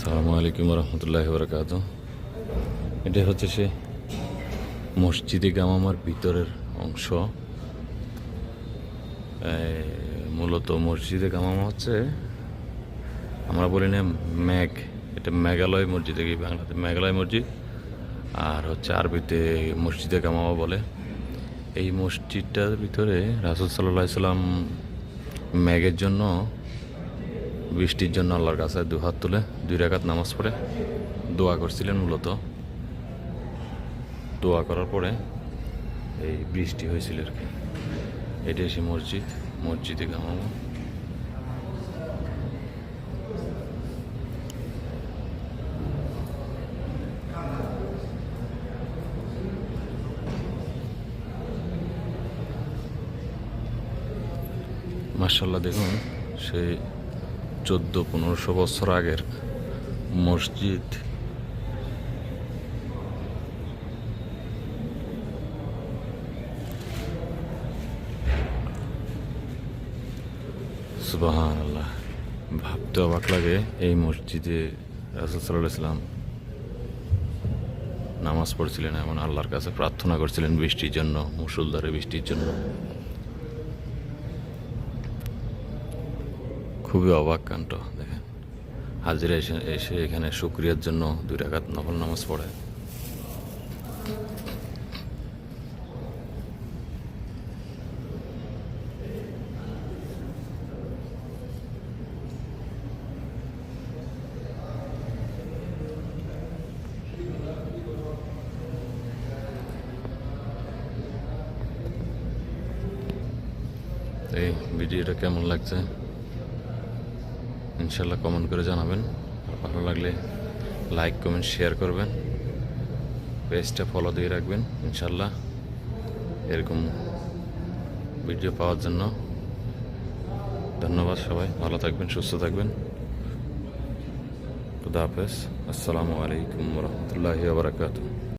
আসসালামু আলাইকুম রহমতুল্লাহি বরকাত। এটা হচ্ছে সে মসজিদে গামামার ভিতরের অংশ। মূলত মসজিদে গামামা হচ্ছে, আমরা বলি না মেঘ, এটা মেঘালয় মসজিদে, কি বাংলাতে মেঘালয় মসজিদ, আর হচ্ছে আরবিতে মসজিদে গামামা বলে। এই মসজিদটার ভিতরে রাসূল সাল্লাল্লাহু আলাইহি সাল্লাম মেঘের জন্য, বৃষ্টির জন্য আল্লাহর কাছে দুহাত তুলে 2 রাকাত নামাজ পড়ে দোয়া করছিলেন। মূলত দোয়া করার পরে এই বৃষ্টি হয়েছিল আর কি। এটাই সে মসজিদ, মসজিদে গামামা। মাশাআল্লাহ, দেখুন সেই 1400-1500 বছর আগের মসজিদ। সুবহানাল্লাহ, ভাবতে অবাক লাগে এই মসজিদে রাসূল সাল্লাল্লাহু আলাইহি সাল্লাম নামাজ পড়ছিলেন, এমন আল্লাহর কাছে প্রার্থনা করছিলেন বৃষ্টির জন্য, মুষলধারে বৃষ্টির জন্য। খুবই অবাক কাণ্ড। দেখেন, হাজিরা এসে এখানে শুকরিয়ার জন্য 2 রাকাত নফল নামাজ পড়ে। এই ভিডিওটা কেমন লাগছে ইনশাল্লাহ কমেন্ট করে জানাবেন। ভালো লাগলে লাইক কমেন্ট শেয়ার করবেন, পেজটা ফলো দিয়ে রাখবেন ইনশাল্লাহ এরকম ভিডিও পাওয়ার জন্য। ধন্যবাদ, সবাই ভালো থাকবেন, সুস্থ থাকবেন। খুদা হাফেজ। আসসালামু আলাইকুম রহমতুল্লাহি ওয়া বারাকাতুহু।